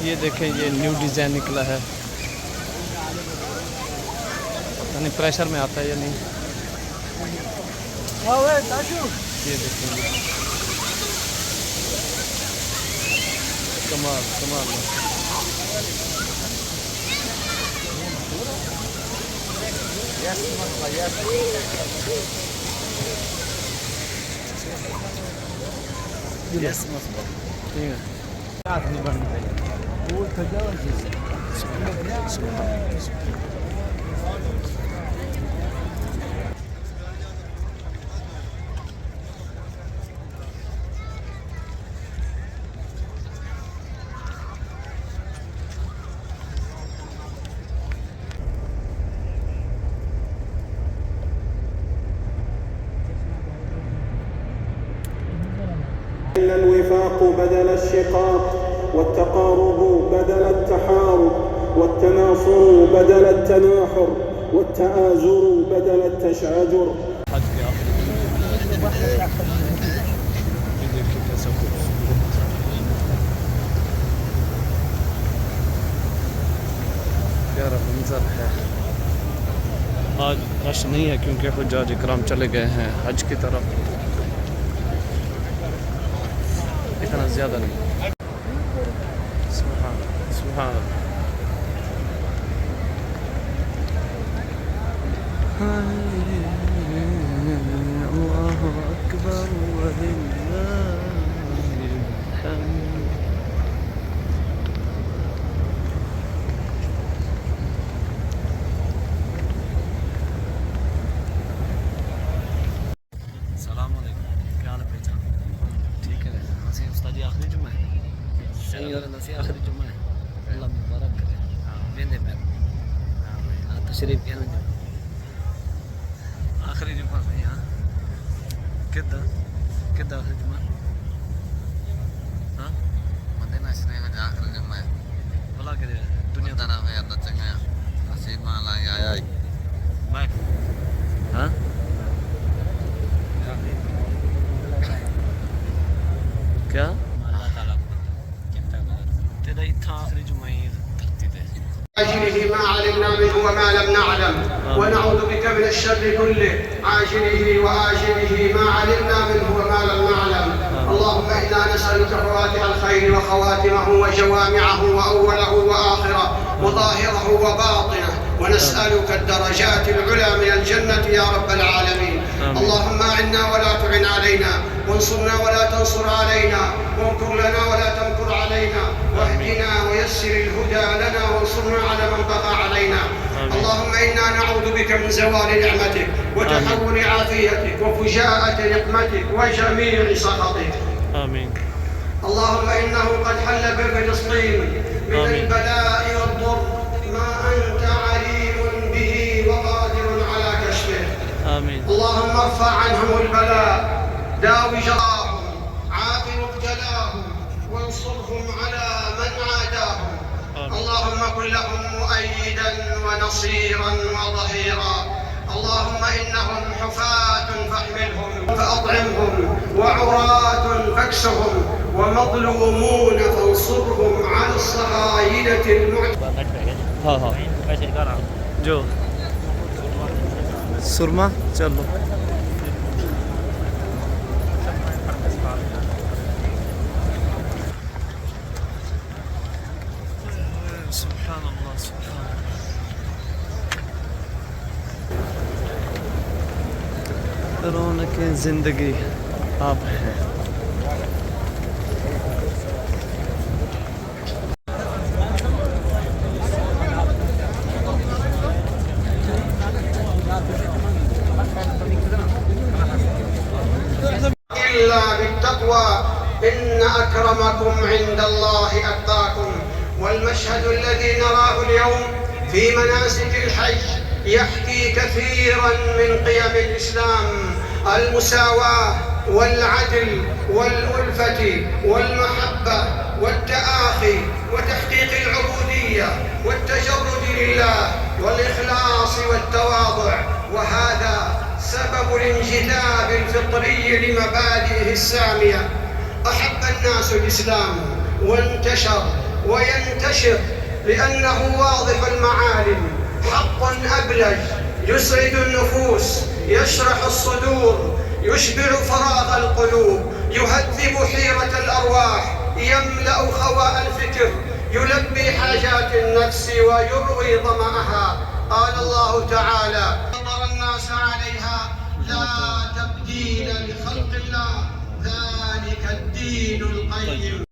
ये देखें, ये न्यू डिज़ाइन निकला है, पता नहीं प्रेशर में आता है या नहीं। ये देखेंगे, कमाल कमाल। ठीक है। الوفاق بدل الشقاق، والتقارب بدل التحارب، والتناصر بدل التناحر، والتآزر بدل التشاجر. प्यारा मंजर है। आज रश नहीं है क्योंकि हुज्जाज इकराम चले गए हैं हज की तरफ, इतना ज़्यादा नहीं। सुभान सुभान अल्लाहु अकबर वलिल्लाहिल हम्द। आखिरी जुम्मा है, अल्लाह मुबारक करे। वेंदे पैर तशरीफ कहना जो आखिरी जुम्मा है यहाँ किदा किदा आखिरी जुम्मा हाँ मंदे ना इसने का आखिरी जुम्मा है भला के दुनिया दा ना है अल्लाह चंगा नसीब मान ला आया मैं हाँ क्या عاجله ما علمنا منه وما لم نعلم، ونعوذ بك من الشر كله عاجله وآجله ما علمنا منه وما لم نعلم. اللهم إنا نسألك فواتح الخير وخواتمه وجوامعه وأوله وآخره وظاهره وباطنه، ونسألك الدرجات العلى من الجنة يا رب العالمين. اللهم أعنا ولا تعن علينا، وانصرنا ولا تنصر علينا، وامكر لنا ولا تمكر علينا، واهدنا ويسر الهدى لنا وانصرنا على من بغى علينا. اللهم إنا نعوذ بك من زوال نعمتك وتحول عافيتك وفجاءة نقمتك وجميع سخطك. آمين. اللهم إنه قد حل بفلسطين من البلاء والضر ما أنت عليم به وقادر على كشفه. آمين. اللهم ارفع عنهم البلاء، داوي جراهم، عاف مبتلاهم، وانصرهم على من عاداهم. اللهم كن لهم مؤيدا ونصيرا وظهيرا. اللهم إنهم حفاة فاحملهم فأطعمهم، وعراة فاكسهم، ومظلومون فانصرهم على الصهاينة المعتدين. हाँ हाँ जो सुरमा चलो सुभान अल्लाह सुभान अल्लाह। रौनक ज़िंदगी आप हैं। إلا بالتقوى إن أكرمكم عند الله أتقاكم. والمشهد الذي نراه اليوم في مناسك الحج يحكي كثيرا من قيم الإسلام: المساواة والعدل والألفة والمحبة والتآخي وتحقيق العبودية والتجرد لله والإخلاص والتواضع. وهذا سبب الانجذاب الفطري لمبادئه السامية. أحب الناس الإسلام وانتشر وينتشر لأنه واضح المعالم، حق أبلج يسعد النفوس، يشرح الصدور، يشبع فراغ القلوب، يهذب حيرة الأرواح، يملأ خواء الفكر، يلبي حاجات النفس ويروي ظمأها. قال الله تعالى: فطر الناس عليها لا تبديل لخلق الله ذلك الدين القيم.